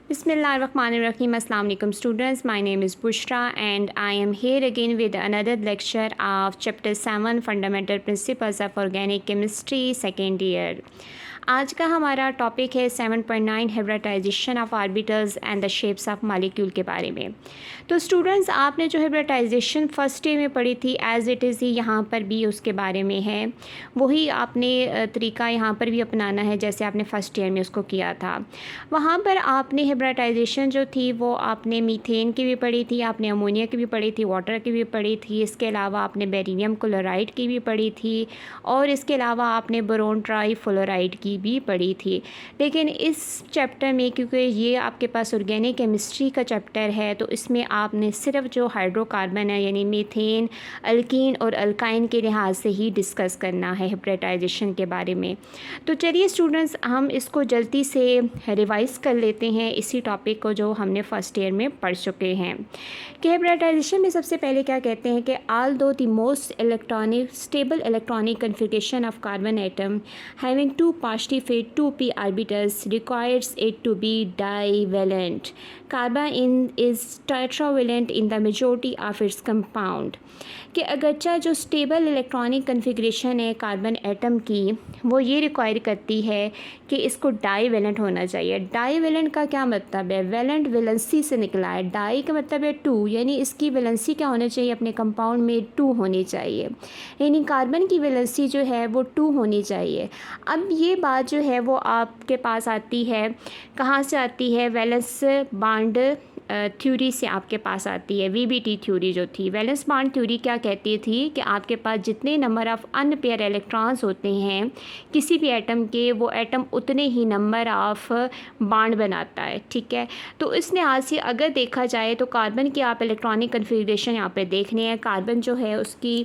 Bismillahirrahmanirrahim. Assalamu alaikum students. My name is Bushra and I am here again with another lecture of chapter 7 Fundamental Principles of Organic Chemistry second year. आज का हमारा topic है 7.9 hybridisation of orbitals and the shapes of molecule के बारे में। तो students, आपने जो हाइब्रिडाइजेशन फर्स्ट ईयर में पढ़ी थी एज़ इट इज़ ही यहाँ पर भी उसके बारे में है, वही आपने तरीका यहाँ पर भी अपनाना है जैसे आपने फ़र्स्ट ईयर में उसको किया था। वहाँ पर आपने हाइब्रिडाइजेशन जो थी वो आपने मीथेन की भी पढ़ी थी, आपने अमोनिया की भी पढ़ी थी, वाटर की भी पढ़ी थी, इसके अलावा आपने बेरिलियम क्लोराइड की भी पढ़ी थी और इसके अलावा आपने बोरोन ट्राईफ्लोराइड की भी पढ़ी थी। लेकिन इस चैप्टर में क्योंकि ये आपके पास ऑर्गेनिक केमिस्ट्री का चैप्टर है तो इसमें आपने सिर्फ जो हाइड्रोकार्बन है यानी मीथेन, अल्कीन और अल्काइन के लिहाज से ही डिस्कस करना है हाइब्रिडाइजेशन के बारे में। तो चलिए स्टूडेंट्स, हम इसको जल्दी से रिवाइज़ कर लेते हैं इसी टॉपिक को जो हमने फ़र्स्ट ईयर में पढ़ चुके हैं। कि हाइब्रिडाइजेशन में सबसे पहले क्या कहते हैं कि although the most electronic stable electronic configuration of carbon atom having two partially filled 2p orbitals requires it to be divalent. Carbon is tetravalent in the majority of its compound. कि अगरचा जो stable electronic configuration है carbon atom की वो ये require करती है कि इसको डाईवेलेंट होना चाहिए। डाईवेलेंट का क्या मतलब है? वैलेंट वैलेंसी से निकला है, डाई का मतलब है 2, यानी इसकी वैलेंसी क्या होनी चाहिए अपने कंपाउंड में 2 होनी चाहिए, यानी कार्बन की वैलेंसी जो है वो 2 होनी चाहिए। अब ये बात जो है वो आपके पास आती है, कहाँ से आती है? वैलेंस बांड थ्योरी से आपके पास आती है। वीबीटी थ्योरी जो थी, वैलेंस बांड थ्योरी क्या कहती थी कि आपके पास जितने नंबर ऑफ़ अनपेयर इलेक्ट्रॉन्स होते हैं किसी भी एटम के, वो एटम उतने ही नंबर ऑफ़ बांड बनाता है। ठीक है, तो इस लिहाज से अगर देखा जाए तो कार्बन की आप इलेक्ट्रॉनिक कन्फिगरेशन यहाँ पे देखने हैं। कार्बन जो है उसकी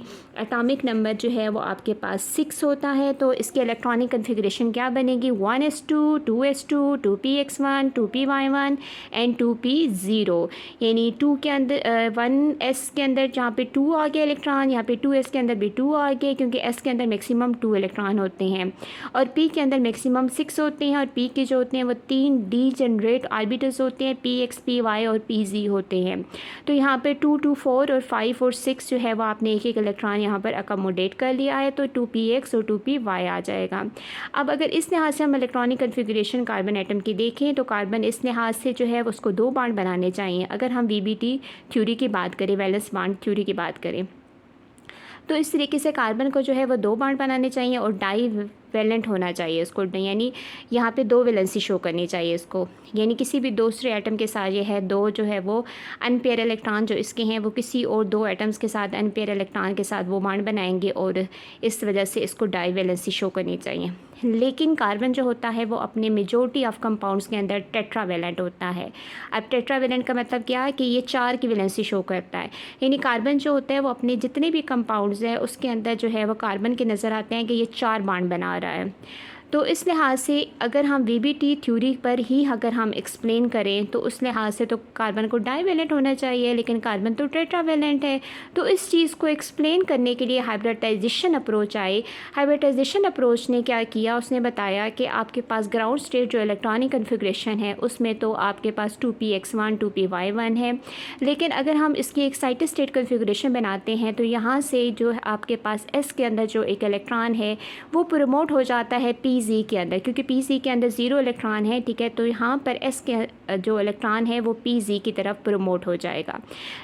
एटॉमिक नंबर जो है वो आपके पास 6 होता है, तो इसकी इलेक्ट्रॉनिक कन्फिगरेशन क्या बनेगी? 1s2, 2s2, 2px1, 2py1 and 2p0, यानी 2 के अंदर 1s के अंदर जहाँ पे 2 आ गया इलेक्ट्रॉन, यहाँ पे 2s के अंदर भी 2 आ गए क्योंकि s के अंदर मैक्सिमम 2 इलेक्ट्रॉन होते हैं और p के अंदर मैक्सिमम 6 होते हैं और p के जो होते हैं वो 3 डीजेनरेट ऑर्बिटल्स होते हैं, px, py और pz होते हैं। तो यहाँ पे 2, 2, 4 और 5 और 6 जो है वो आपने एक एक इलेक्ट्रॉन यहाँ पर अकोमोडेट कर लिया है, तो 2px और 2py आ जाएगा। अब अगर इस लिहाज से हम इलेक्ट्रॉनिक कन्फिगरेशन कार्बन एटम की देखें तो कार्बन इस लिहाज से जो है उसको 2 बांड बनाने चाहिए। अगर हम वीबीटी थ्योरी की बात करें, वैलेंस बांड थ्योरी की बात करें, तो इस तरीके से कार्बन को जो है वो 2 बांड बनाने चाहिए और डाई वैलेंट होना चाहिए इसको, यानी यहाँ पे 2 वैलेंसी शो करनी चाहिए इसको, यानी किसी भी दूसरे एटम के साथ ये है 2 जो है वो अनपेयर इलेक्ट्रॉन जो इसके हैं वो किसी और 2 एटम्स के साथ अनपेयर इलेक्ट्रॉन के साथ वो बांड बनाएंगे और इस वजह से इसको डाई वैलेंसी शो करनी चाहिए। लेकिन कार्बन जो होता है वो अपने मेजॉरिटी ऑफ कंपाउंड्स के अंदर टेट्रावेलेंट होता है। अब टेट्रावेलेंट का मतलब क्या है कि ये 4 की वैलेंसी शो करता है, यानी कार्बन जो होता है वो अपने जितने भी कंपाउंड्स हैं उसके अंदर जो है वो कार्बन के नज़र आते हैं कि ये 4 बांड बना रहा है। तो इस लिहाज से अगर हम वीबीटी थ्योरी पर ही अगर हम एक्सप्लेन करें तो उस लिहाज से तो कार्बन को डाईवेलेंट होना चाहिए, लेकिन कार्बन तो टेट्रावेलेंट है। तो इस चीज़ को एक्सप्लेन करने के लिए हाइब्रिडाइजेशन अप्रोच आए। हाइब्रिडाइजेशन अप्रोच ने क्या किया, उसने बताया कि आपके पास ग्राउंड स्टेट जो इलेक्ट्रॉनिक कन्फिग्रेशन है उसमें तो आपके पास 2px1, 2py1 है, लेकिन अगर हम इसकी एक एक्साइटेड स्टेट कन्फिग्रेशन बनाते हैं तो यहाँ से जो आपके पास s के अंदर जो एक इलेक्ट्रॉन है वो प्रमोट हो जाता है pz के अंदर, क्योंकि pz के अंदर 0 इलेक्ट्रॉन है। ठीक है, तो यहाँ पर s के जो इलेक्ट्रॉन है वो pz की तरफ प्रमोट हो जाएगा।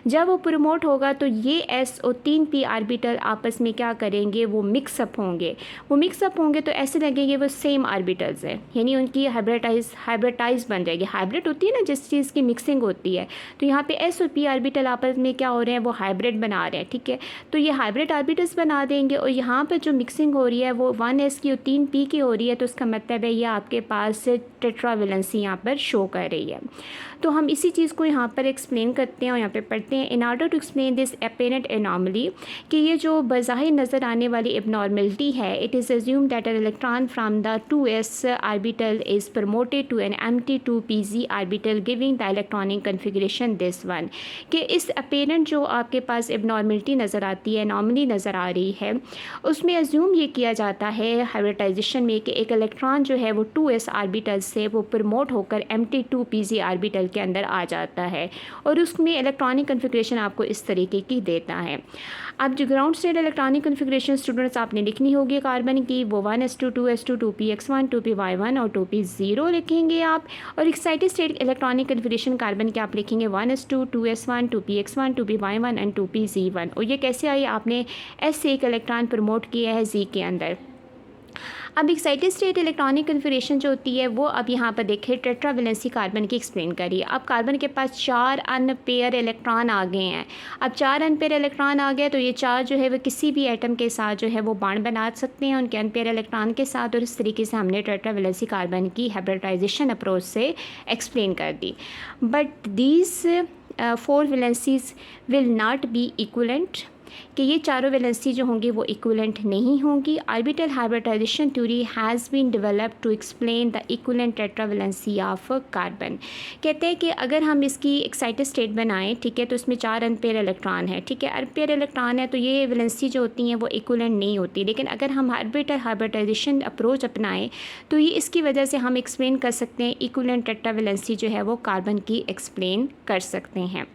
जब वो प्रमोट होगा तो ये s और 3p ऑर्बिटल आपस में क्या करेंगे, वो मिक्सअप होंगे। वो मिक्सअप होंगे तो ऐसे लगेंगे वो सेम ऑर्बिटल्स है, यानी उनकी हाइब्रिडाइज बन जाएगी। हाइब्रिड होती है ना जिस चीज़ की मिक्सिंग होती है, तो यहाँ पे s और p ऑर्बिटल आपस में क्या हो रहे हैं, वो हाइब्रिड बना रहे हैं। ठीक है, तो ये हाइब्रिड ऑर्बिटल्स बना देंगे और यहाँ पर जो मिक्सिंग हो रही है वो 1s की और 3p की हो रही है, तो इसका मतलब है ये आपके पास टेट्रावेलेंसी यहाँ पर शो कर रही है। तो हम इसी चीज़ को यहाँ पर एक्सप्लेन करते हैं और यहाँ पे पढ़ते हैं। In order to explain this apparent anomaly, कि ये जो बज़ाहिर नज़र आने वाली एबनॉर्मलिटी है, it is assume that an electron from the 2s orbital is promoted to an empty 2pz orbital giving the electronic configuration this one. कि इस अपेरेंट जो आपके पास एबनॉर्मलिटी नज़र आती है, एनॉमली नज़र आ रही है, उसमें अज्यूम ये किया जाता है हाइब्रिडाइजेशन में कि एक इलेक्ट्रॉन जो है वो 2s ऑर्बिटल से वो प्रमोट होकर Mt2Pz ऑर्बिटल के अंदर आ जाता है और उसमें इलेक्ट्रॉनिक कन्फिग्रेशन आपको इस तरीके की देता है। अब जो ground state electronic configuration students आपने लिखनी होगी कार्बन की, वो 1s2 2s2 2px1 2py1 और 2p0 लिखेंगे आप। और excited state electronic configuration carbon के आप लिखेंगे 1s2 2s1 2px1 2py1 and 2p1। और ये कैसे आई, आपने s से एक इलेक्ट्रॉन प्रमोट किया है z के अंदर। अब एक्साइटेड स्टेट इलेक्ट्रॉनिक कन्फिग्रेशन जो होती है वो अब यहाँ पर देखिए टेट्रावेलेंसी कार्बन की एक्सप्लेन करिए। अब कार्बन के पास 4 अनपेयर इलेक्ट्रॉन आ गए हैं। अब 4 अनपेयर इलेक्ट्रॉन आ गए तो ये 4 जो है वो किसी भी एटम के साथ जो है वो बॉन्ड बना सकते हैं उनके अनपेयर इलेक्ट्रॉन के साथ। और इस तरीके से हमने टेट्रावेलेंसी कार्बन की हाइब्रिडाइजेशन अप्रोच से एक्सप्लेन कर दी। But these 4 valencies will not be equivalent, कि ये चारों वैलेंसी जो होंगी वो इक्विवेलेंट नहीं होंगी। Orbital hybridisation theory has been developed to explain the equivalent tetravalency of carbon. कहते हैं कि अगर हम इसकी एक्साइटेड स्टेट बनाएं, ठीक है, तो इसमें 4 अनपेयर इलेक्ट्रॉन है, ठीक है, अनपेयर इलेक्ट्रॉन है तो ये वैलेंसी जो होती हैं वो इक्विवेलेंट नहीं होती। लेकिन अगर हम ऑर्बिटल हाइब्रिडाइजेशन अप्रोच अपनाएं तो ये इसकी वजह से हम एक्सप्लेन कर सकते हैं, इक्विवेलेंट टेट्रावेलेंसी जो है वो कार्बन की एक्सप्लेन कर सकते हैं।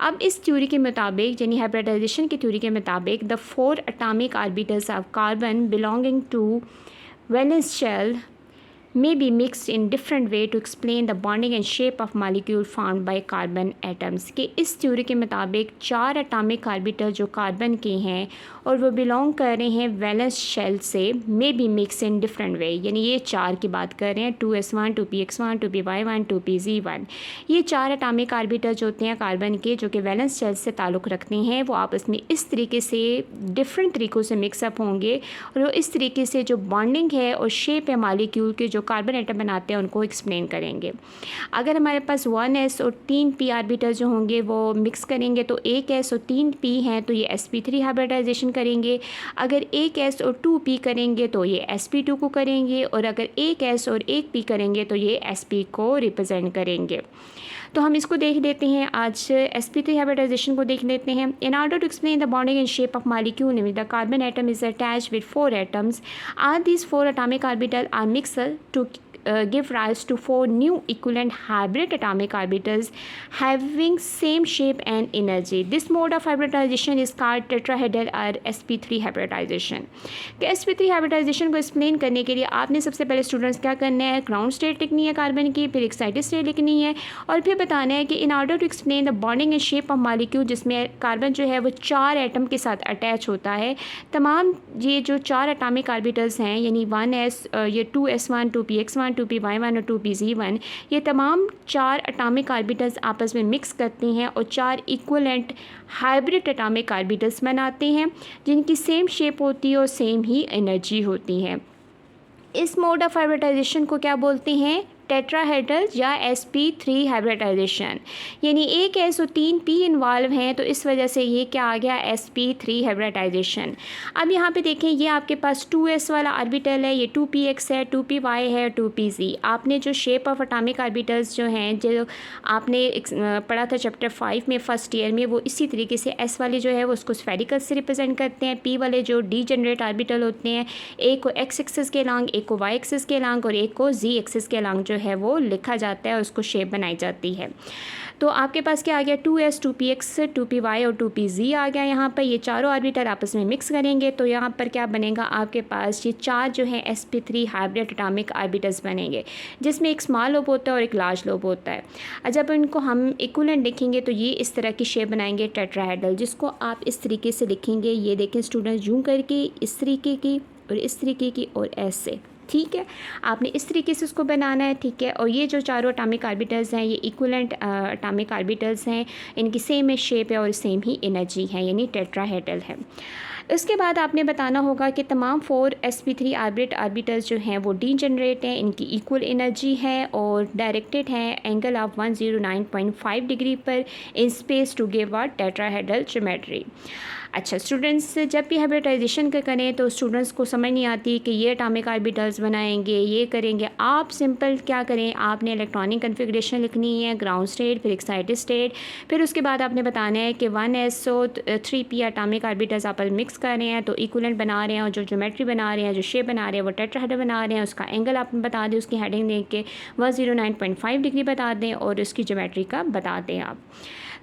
अब इस थ्योरी के मुताबिक, यानी हाइब्रिडाइजेशन की थ्योरी के मुताबिक, the 4 atomic orbitals of carbon belonging to valence shell may be mixed in different way to explain the bonding and shape of molecule formed by carbon atoms। कि इस थ्योरी के मुताबिक 4 एटॉमिक ऑर्बिटल जो carbon के हैं और वो belong कर रहे हैं वैलेंस शेल से, may be mix in different way, यानी ये 4 की बात कर रहे हैं, 2s1 2px1 2py1 2pz1। ये 4 एटॉमिक ऑर्बिटल जो होते हैं कार्बन के जो कि वैलेंस शेल से ताल्लुक़ रखते हैं वो आपस में इस तरीके से डिफरेंट तरीक़ों से मिक्सअप होंगे और वो इस तरीके से जो बॉन्डिंग है और शेप है मॉलिक्यूल के जो कार्बन एटम बनाते हैं उनको एक्सप्लेन करेंगे। अगर हमारे पास 1s और 3p ऑर्बिटल जो होंगे वो मिक्स करेंगे तो 1s और 3p हैं तो ये sp3 हाइब्रिडाइजेशन करेंगे। अगर 1s और 2p करेंगे तो ये sp2 को करेंगे और अगर 1s और 1p करेंगे तो ये sp को रिप्रेजेंट करेंगे। तो हम इसको देख लेते हैं, आज sp3 हाइब्रिडाइजेशन को देख लेते हैं। In order to explain the bonding and shape of molecule the carbon atom is attached with 4 atoms. All these 4 atomic orbitals are mixed to give rise to 4 new equivalent hybrid atomic orbitals having same shape and energy. This mode of hybridization is called tetrahedral or sp3 hybridization। कि sp3 hybridization को explain करने के लिए आपने सबसे पहले students क्या करना है, ग्राउंड स्टेट लिखनी है कार्बन की, फिर एक्साइटेड स्टेट लिखनी है और फिर बताना है कि in order to explain the bonding and shape of molecule, जिसमें कार्बन जो है वो 4 एटम के साथ अटैच होता है। तमाम ये जो 4 एटॉमिक ऑर्बिटल्स हैं यानी 1s, ये 2s1 2px1 2py1 और 2pz1, ये तमाम 4 एटॉमिक ऑर्बिटल्स आपस में मिक्स करते हैं और 4 इक्विवेलेंट हाइब्रिड एटॉमिक ऑर्बिटल्स बनाते हैं जिनकी सेम शेप होती है और सेम ही एनर्जी होती है। इस मोड ऑफ हाइब्रिडाइजेशन को क्या बोलते हैं, टेट्राहेड्रल या sp3 हाइब्रिडाइजेशन। यानी 1s और 3p इन्वॉल्व हैं तो इस वजह से ये क्या आ गया, sp3 हाइब्रिडाइजेशन। अब यहाँ पे देखें, ये आपके पास 2s वाला ऑर्बिटल है, ये 2px है, 2py है, 2pz। आपने जो शेप ऑफ एटॉमिक ऑर्बिटल्स जो हैं जो आपने पढ़ा था चैप्टर 5 में फर्स्ट ईयर में, वो इसी तरीके से s वाले जो है वो उसको स्फेरिकल से रिप्रेजेंट करते हैं। p वाले जो डीजेनरेट ऑर्बिटल होते हैं, एक को x एक्सिस के अलॉन्ग, एक को y एक्सिस के अलॉन्ग और एक को z एक्सिस के अलॉन्ग जो है वो लिखा जाता है और उसको शेप बनाई जाती है। तो आपके पास क्या आ गया, 2s 2px 2py और 2pz आ गया। यहाँ पर ये चारों ऑर्बिटल आपस में मिक्स करेंगे तो यहाँ पर क्या बनेगा, आपके पास ये 4 जो है sp3 हाइब्रिड एटॉमिक ऑर्बिटल्स बनेंगे जिसमें एक स्मॉल लोब होता है और एक लार्ज लोब होता है। और जब इनको हम इक्विवेलेंट लिखेंगे तो ये इस तरह की शेप बनाएंगे टेट्राहेड्रल, जिसको आप इस तरीके से लिखेंगे, ये देखें स्टूडेंट्स, यूँ करके इस तरीके की और इस तरीके की और ऐसे, ठीक है, आपने इस तरीके से उसको बनाना है, ठीक है। और ये जो चारों एटॉमिक ऑर्बिटल्स हैं ये इक्विवेलेंट एटॉमिक ऑर्बिटल्स हैं, इनकी सेम शेप है और सेम ही एनर्जी है, यानी टेट्राहेड्रल है। उसके बाद आपने बताना होगा कि तमाम 4 sp3 ऑर्बिटल्स जो हैं वो डीजेनरेट हैं, इनकी इक्वल एनर्जी है और डायरेक्टेड है एंगल ऑफ 109.5 डिग्री पर in space to give a tetrahedral geometry. अच्छा स्टूडेंट्स, जब भी हाइब्रिडाइजेशन का करें तो स्टूडेंट्स को समझ नहीं आती कि ये एटॉमिक ऑर्बिटल्स बनाएंगे, ये करेंगे। आप सिंपल क्या करें, आपने इलेक्ट्रॉनिक कन्फिग्रेशन लिखनी है, ग्राउंड स्टेट, फिर एक्साइटेड स्टेट, फिर उसके बाद आपने बताना है कि 1s और 3p एटॉमिक ऑर्बिटल्स आपस मिक्स कर रहे हैं तो इक्विवेलेंट बना रहे हैं, और जो ज्योमेट्री बना रहे हैं, जो शेप बना रहे हैं वो टेट्राहेड्रल बना रहे हैं, उसका एंगल आप बता दें, उसकी हेडिंग दे के 109.5 डिग्री बता दें और उसकी ज्योमेट्री का बता दें आप।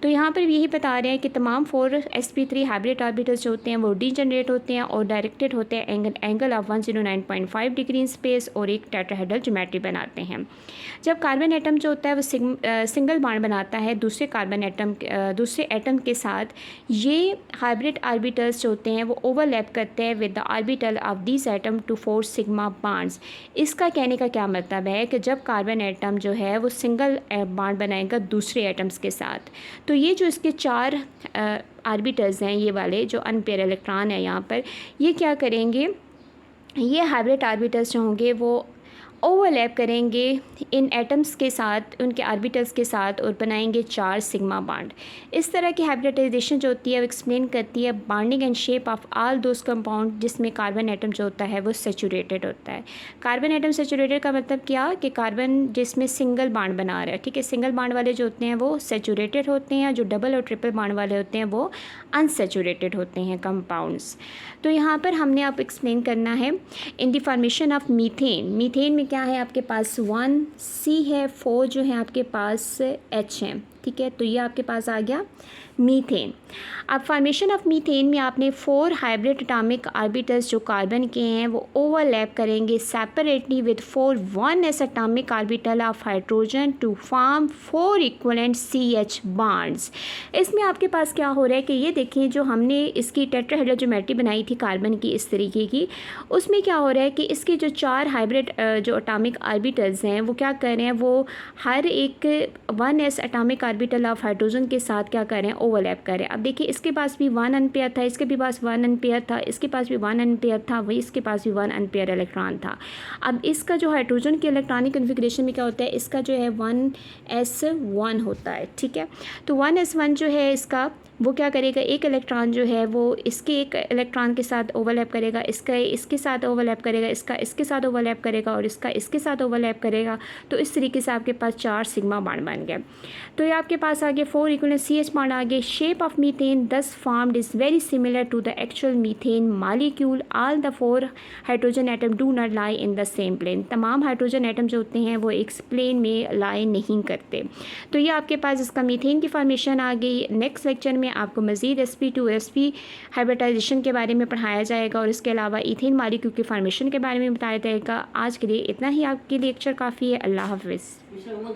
तो यहाँ पर यही बता रहे हैं कि तमाम 4 sp3 हाइब्रिड ऑर्बिटल्स जो होते हैं वो डीजनरेट होते हैं और डायरेक्टेड होते हैं angle of 109.5 degree in space और एक टेट्राहेड्रल ज्योमेट्री बनाते हैं। जब कार्बन एटम जो होता है वो सिंगल बॉन्ड बनाता है दूसरे एटम के साथ, ये हाइब्रिड ऑर्बिटल्स जो होते हैं वो ओवरलैप करते हैं with the orbital of this atom to four sigma bonds. इसका कहने का क्या मतलब है कि जब कार्बन एटम जो है वो सिंगल बॉन्ड बनाएगा दूसरे एटम्स के साथ, तो ये जो इसके 4 ऑर्बिटल्स हैं, ये वाले जो अनपेयर इलेक्ट्रॉन है यहाँ पर, ये क्या करेंगे, ये हाइब्रिड ऑर्बिटल्स जो होंगे वो ओवरलैप करेंगे इन एटम्स के साथ, उनके ऑर्बिटल्स के साथ, और बनाएंगे 4 सिग्मा बॉन्ड। इस तरह की हाइब्रिडाइजेशन जो होती है वो एक्सप्लेन करती है bonding and shape of all those compound जिसमें कार्बन एटम जो होता है वो सेचुरेटेड होता है। कार्बन एटम सेचुरेटेड का मतलब क्या कि कार्बन जिसमें सिंगल बॉन्ड बना रहा है, ठीक है। सिंगल बॉन्ड वाले जो होते हैं वो सेचुरेटेड होते हैं, जो डबल और ट्रिपल बॉन्ड वाले होते हैं वो अनसेचुरेटेड होते हैं कंपाउंड्स। तो यहाँ पर हमने आप एक्सप्लेन करना है in the formation of methane. Methane में क्या है, आपके पास 1C है, 4 जो है आपके पास H है, ठीक है। तो ये आपके पास आ गया मीथेन। अब फॉर्मेशन ऑफ मीथेन में आपने 4 हाइब्रिड एटॉमिक ऑर्बिटल्स जो कार्बन के हैं वो ओवरलैप करेंगे separately with 4 1s atomic orbital of hydrogen to form 4 equivalent CH bonds. इसमें आपके पास क्या हो रहा है कि ये देखें, जो हमने इसकी टेट्राहेड्रल ज्योमेट्री बनाई थी कार्बन की इस तरीके की, उसमें क्या हो रहा है कि इसके जो 4 हाइब्रिड जो एटॉमिक ऑर्बिटल्स हैं वो क्या कर रहे हैं, वो हर एक 1s atomic orbital of hydrogen के साथ क्या कर रहे हैं, ओवरलैप कर रहे हैं। अब देखिए, इसके पास भी 1 अनपेयर था, इसके भी पास 1 अनपेयर था, इसके पास भी 1 अनपेयर था, वही इसके पास भी 1 अनपेयर इलेक्ट्रॉन था। अब इसका जो हाइड्रोजन के इलेक्ट्रॉनिक कन्फिग्रेशन में क्या होता है, इसका जो है 1s1 होता है, ठीक है। तो 1s1 जो है इसका वो क्या करेगा, एक इलेक्ट्रॉन जो है वो इसके एक इलेक्ट्रॉन के साथ ओवरलैप करेगा, इसका इसके साथ ओवरलैप करेगा, इसका इसके साथ ओवरलैप करेगा और इसका इसके साथ ओवरलैप करेगा। तो इस तरीके से आपके पास 4 सिग्मा बॉन्ड बन गए। तो ये आपके पास आगे 4 इक्विवेलेंट CH बॉन्ड आगे। Shape of methane thus formed is very similar to the actual methane molecule. All the 4 hydrogen atom do not lie in the same plane. तमाम हाइड्रोजन एटम जो होते हैं वो एक प्लेन में लाई नहीं करते। तो ये आपके पास इसका मीथेन की फॉर्मेशन आ गई। नेक्स्ट लेक्चर में आपको मज़ीद sp2sp हाइब्रिडाइजेशन के बारे में पढ़ाया जाएगा और इसके अलावा इथेन मॉलिक्यूल की फॉर्मेशन के बारे में बताया जाएगा। आज के लिए इतना ही आपके लिए लेक्चर काफ़ी है। अल्लाह हाफ़िज़।